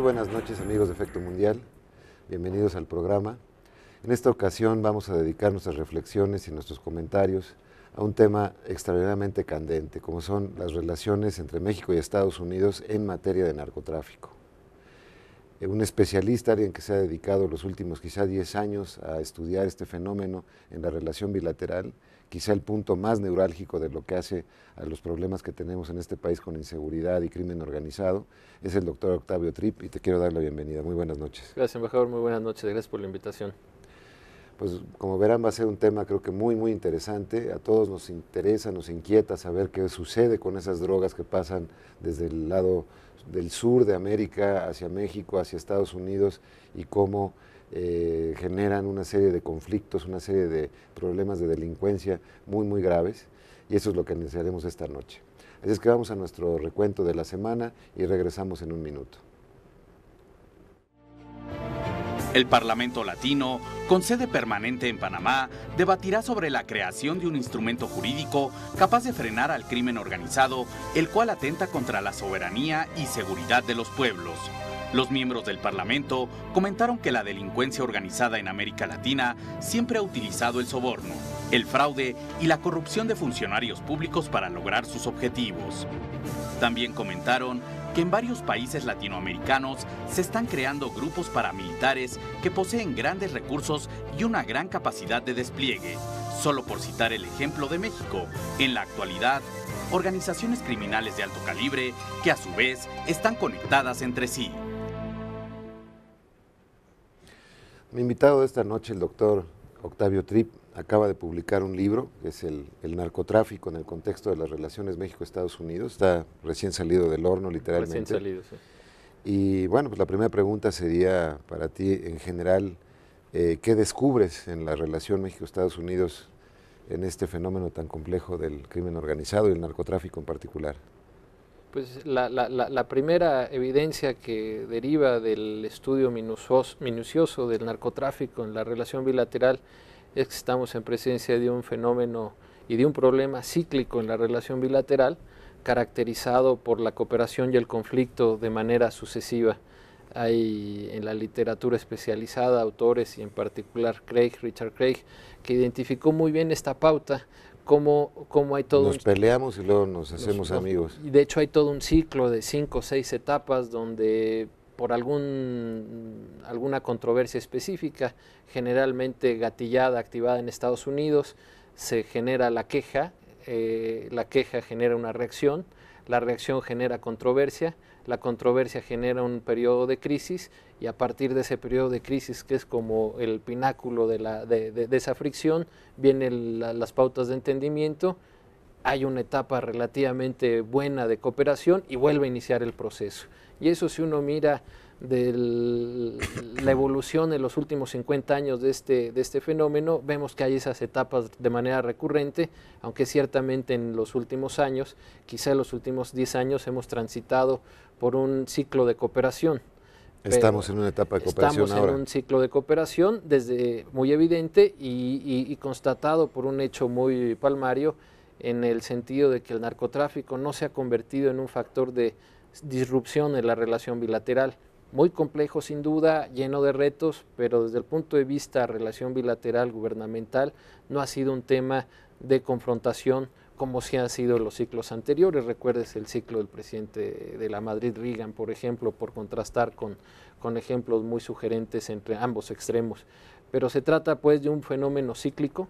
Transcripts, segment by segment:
buenas noches, amigos de Efecto Mundial. Bienvenidos al programa. En esta ocasión vamos a dedicar nuestras reflexiones y nuestros comentarios a un tema extraordinariamente candente, como son las relaciones entre México y Estados Unidos en materia de narcotráfico. Un especialista, alguien que se ha dedicado los últimos quizá 10 años a estudiar este fenómeno en la relación bilateral, quizá el punto más neurálgico de lo que hace a los problemas que tenemos en este país con inseguridad y crimen organizado, es el doctor Octavio Tripp, y te quiero dar la bienvenida. Muy buenas noches. Gracias, embajador. Muy buenas noches. Gracias por la invitación. Pues como verán, va a ser un tema creo que muy interesante. A todos nos interesa, nos inquieta saber qué sucede con esas drogas que pasan desde el lado del sur de América hacia México, hacia Estados Unidos, y cómo generan una serie de conflictos, una serie de problemas de delincuencia muy graves, y eso es lo que necesitaremos esta noche. Así es que vamos a nuestro recuento de la semana y regresamos en un minuto. El Parlamento Latino, con sede permanente en Panamá, debatirá sobre la creación de un instrumento jurídico capaz de frenar al crimen organizado, el cual atenta contra la soberanía y seguridad de los pueblos. Los miembros del Parlamento comentaron que la delincuencia organizada en América Latina siempre ha utilizado el soborno, el fraude y la corrupción de funcionarios públicos para lograr sus objetivos. También comentaron que en varios países latinoamericanos se están creando grupos paramilitares que poseen grandes recursos y una gran capacidad de despliegue. Solo por citar el ejemplo de México, en la actualidad, organizaciones criminales de alto calibre que a su vez están conectadas entre sí. Mi invitado de esta noche, el doctor Octavio Tripp, acaba de publicar un libro, que es el narcotráfico en el contexto de las relaciones México-Estados Unidos. Está recién salido del horno, literalmente. Recién salido, sí. Y bueno, pues la primera pregunta sería para ti, en general, ¿qué descubres en la relación México-Estados Unidos en este fenómeno tan complejo del crimen organizado y el narcotráfico en particular? Pues la primera evidencia que deriva del estudio minucioso del narcotráfico en la relación bilateral es que estamos en presencia de un fenómeno y de un problema cíclico en la relación bilateral, caracterizado por la cooperación y el conflicto de manera sucesiva. Hay en la literatura especializada autores, y en particular Richard Craig, que identificó muy bien esta pauta, cómo hay todo nos peleamos y luego nos hacemos amigos. Y de hecho hay todo un ciclo de 5 o 6 etapas donde por alguna controversia específica, generalmente gatillada, activada en Estados Unidos, se genera la queja genera una reacción, la reacción genera controversia, la controversia genera un periodo de crisis, y a partir de ese periodo de crisis, que es como el pináculo de esa fricción, vienen las pautas de entendimiento, hay una etapa relativamente buena de cooperación y vuelve a iniciar el proceso. Y eso, si uno mira la evolución en los últimos 50 años de este fenómeno, vemos que hay esas etapas de manera recurrente, aunque ciertamente en los últimos años, quizá en los últimos 10 años, hemos transitado por un ciclo de cooperación. Estamos en una etapa de cooperación ahora. Estamos en un ciclo de cooperación muy evidente y constatado por un hecho muy palmario, en el sentido de que el narcotráfico no se ha convertido en un factor de disrupción en la relación bilateral. Muy complejo sin duda, lleno de retos, pero desde el punto de vista relación bilateral gubernamental no ha sido un tema de confrontación como sí han sido los ciclos anteriores. Recuerdes el ciclo del presidente de la Madrid, Reagan, por ejemplo, por contrastar con ejemplos muy sugerentes entre ambos extremos. Pero se trata pues de un fenómeno cíclico,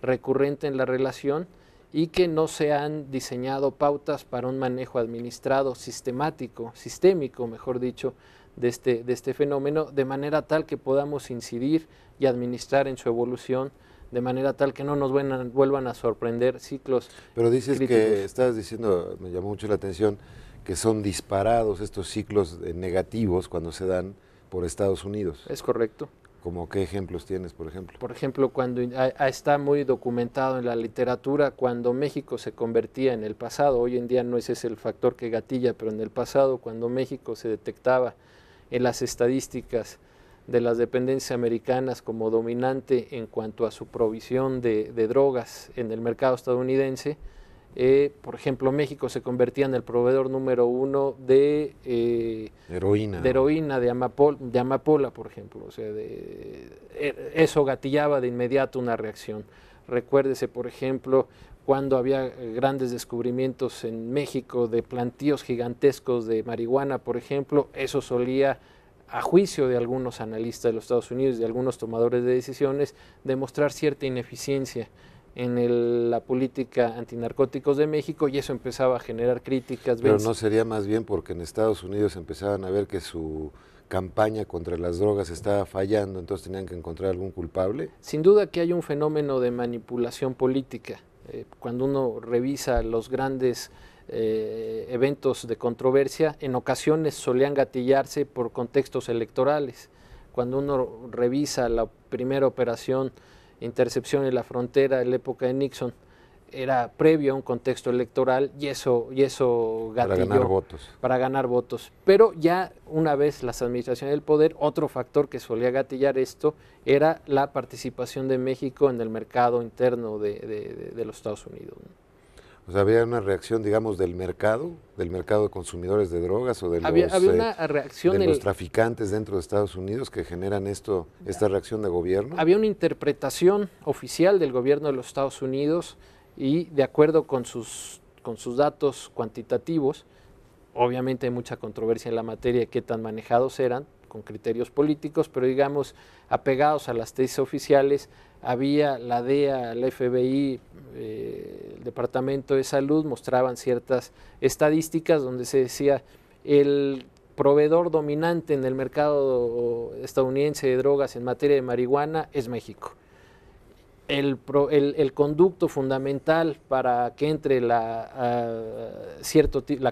recurrente en la relación, y que no se han diseñado pautas para un manejo administrado sistémico, mejor dicho, de este fenómeno, de manera tal que podamos incidir y administrar en su evolución, de manera tal que no nos vuelvan a sorprender ciclos. Pero dices críticos. que, estás diciendo, me llamó mucho la atención, que son disparados estos ciclos negativos cuando se dan por Estados Unidos. Es correcto. ¿Cómo qué ejemplos tienes, por ejemplo? Por ejemplo, cuando está muy documentado en la literatura, cuando México se convertía en el pasado, hoy en día no ese es el factor que gatilla, pero en el pasado, cuando México se detectaba en las estadísticas de las dependencias americanas como dominante en cuanto a su provisión de drogas en el mercado estadounidense, Por ejemplo, México se convertía en el proveedor número 1 de heroína, de amapola, por ejemplo. O sea, eso gatillaba de inmediato una reacción. Recuérdese, por ejemplo, cuando había grandes descubrimientos en México de plantíos gigantescos de marihuana, por ejemplo, eso solía, a juicio de algunos analistas de los Estados Unidos y de algunos tomadores de decisiones, demostrar cierta ineficiencia en la política antinarcóticos de México, y eso empezaba a generar críticas. Pero no sería más bien porque en Estados Unidos empezaban a ver que su campaña contra las drogas estaba fallando, entonces tenían que encontrar algún culpable. Sin duda que hay un fenómeno de manipulación política. Cuando uno revisa los grandes eventos de controversia, en ocasiones solían gatillarse por contextos electorales. Cuando uno revisa la primera operación intercepción en la frontera en la época de Nixon, era previo a un contexto electoral, y eso gatilló para ganar votos. Pero ya una vez las administraciones del poder, otro factor que solía gatillar esto era la participación de México en el mercado interno de los Estados Unidos. O sea, había una reacción, digamos, del mercado de consumidores de drogas o de había una reacción de los traficantes dentro de Estados Unidos que generan esta reacción de gobierno. Había una interpretación oficial del gobierno de los Estados Unidos, y de acuerdo con sus datos cuantitativos, obviamente hay mucha controversia en la materia de qué tan manejados eran, con criterios políticos, pero digamos, apegados a las tesis oficiales, había la DEA, la FBI, el Departamento de Salud, mostraban ciertas estadísticas donde se decía el proveedor dominante en el mercado estadounidense de drogas en materia de marihuana es México. El conducto fundamental para que entre la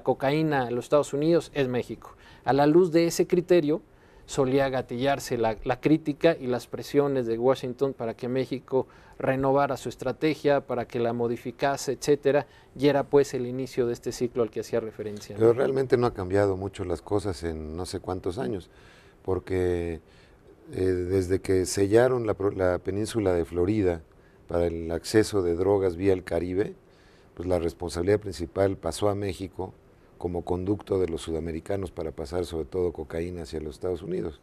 cocaína a los Estados Unidos es México. A la luz de ese criterio, solía gatillarse la crítica y las presiones de Washington para que México renovara su estrategia, para que la modificase, etcétera, y era pues el inicio de este ciclo al que hacía referencia. Pero realmente no ha cambiado mucho las cosas en no sé cuántos años, porque desde que sellaron la península de Florida para el acceso de drogas vía el Caribe, pues la responsabilidad principal pasó a México como conducto de los sudamericanos para pasar sobre todo cocaína hacia los Estados Unidos.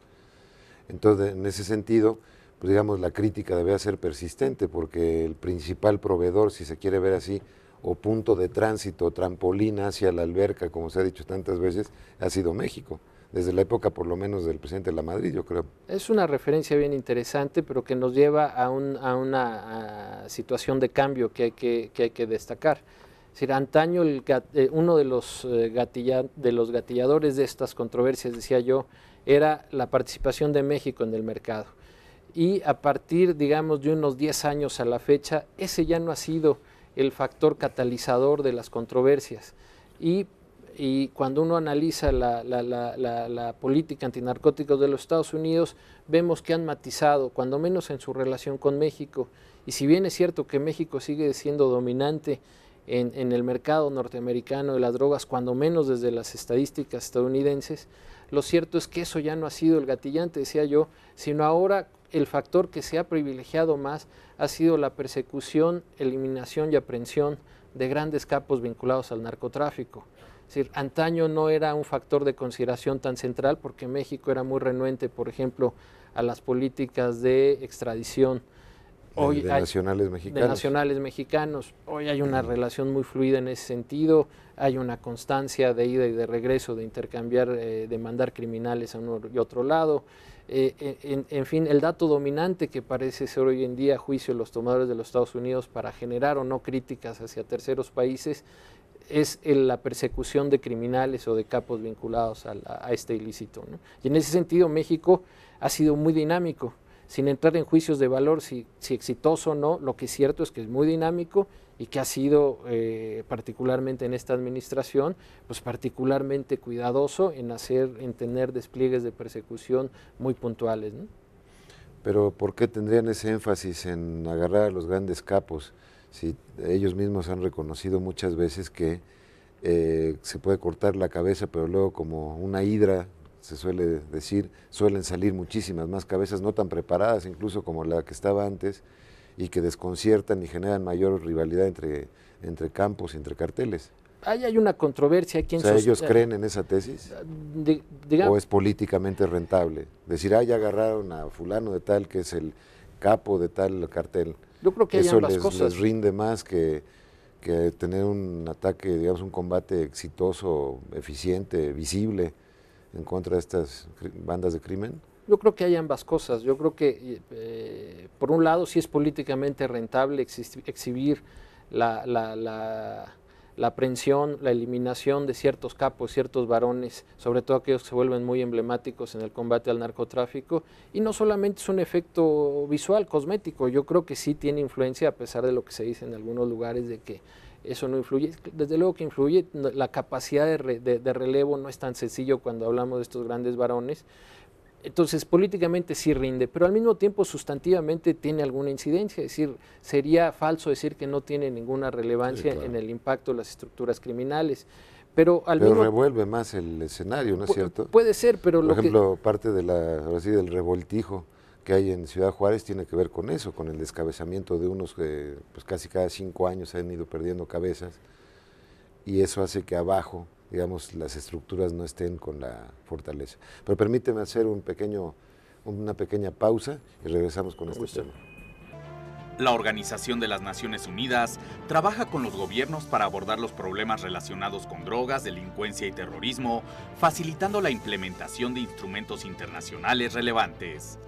Entonces, en ese sentido, pues digamos, la crítica debe ser persistente, porque el principal proveedor, si se quiere ver así, o punto de tránsito, trampolín hacia la alberca, como se ha dicho tantas veces, ha sido México, desde la época por lo menos del presidente Lamadrid, yo creo. Es una referencia bien interesante, pero que nos lleva a una situación de cambio que hay que destacar. Es decir, antaño uno de los gatilladores de estas controversias, decía yo, era la participación de México en el mercado. Y a partir, digamos, de unos 10 años a la fecha, ese ya no ha sido el factor catalizador de las controversias. Y cuando uno analiza la política antinarcóticos de los Estados Unidos, vemos que han matizado, cuando menos en su relación con México. Y si bien es cierto que México sigue siendo dominante en el mercado norteamericano de las drogas, cuando menos desde las estadísticas estadounidenses, lo cierto es que eso ya no ha sido el gatillante, decía yo, sino ahora el factor que se ha privilegiado más ha sido la persecución, eliminación y aprehensión de grandes capos vinculados al narcotráfico. Es decir, antaño no era un factor de consideración tan central porque México era muy renuente, por ejemplo, a las políticas de extradición. Hoy de nacionales mexicanos. Hoy hay una relación muy fluida en ese sentido, hay una constancia de ida y de regreso, de intercambiar, de mandar criminales a uno y otro lado. En fin, el dato dominante que parece ser hoy en día a juicio de los tomadores de los Estados Unidos para generar o no críticas hacia terceros países es la persecución de criminales o de capos vinculados a este ilícito, ¿no? Y en ese sentido México ha sido muy dinámico, sin entrar en juicios de valor si exitoso o no. Lo que es cierto es que es muy dinámico y que ha sido, particularmente en esta administración, pues particularmente cuidadoso en tener despliegues de persecución muy puntuales, ¿no? Pero ¿por qué tendrían ese énfasis en agarrar a los grandes capos si ellos mismos han reconocido muchas veces que se puede cortar la cabeza, pero luego como una hidra, se suele decir, suelen salir muchísimas más cabezas, no tan preparadas incluso como la que estaba antes, y que desconciertan y generan mayor rivalidad entre campos y entre carteles. Ahí hay una controversia. O sea, ¿ellos creen en esa tesis? ¿O es políticamente rentable? Decir, ya agarraron a fulano de tal, que es el capo de tal cartel. Yo creo que hay ambas cosas. cosas. Les rinde más que tener un ataque, digamos, un combate exitoso, eficiente, visible en contra de estas bandas de crimen. Yo creo que hay ambas cosas. Yo creo que, por un lado, sí es políticamente rentable exhibir la aprehensión, la eliminación de ciertos capos, ciertos varones, sobre todo aquellos que se vuelven muy emblemáticos en el combate al narcotráfico, y no solamente es un efecto visual, cosmético, yo creo que sí tiene influencia, a pesar de lo que se dice en algunos lugares de que eso no influye. Desde luego que influye, la capacidad de relevo no es tan sencillo cuando hablamos de estos grandes varones. Entonces, políticamente sí rinde, pero al mismo tiempo sustantivamente tiene alguna incidencia, es decir, sería falso decir que no tiene ninguna relevancia, sí, claro, en el impacto de las estructuras criminales. Pero revuelve más el escenario, ¿no es cierto? Puede ser, pero por ejemplo, parte de del revoltijo que hay en Ciudad Juárez tiene que ver con eso, con el descabezamiento de unos que pues casi cada 5 años han ido perdiendo cabezas, y eso hace que abajo, digamos, las estructuras no estén con la fortaleza. Pero permíteme hacer una pequeña pausa y regresamos con este tema. La Organización de las Naciones Unidas trabaja con los gobiernos para abordar los problemas relacionados con drogas, delincuencia y terrorismo, facilitando la implementación de instrumentos internacionales relevantes.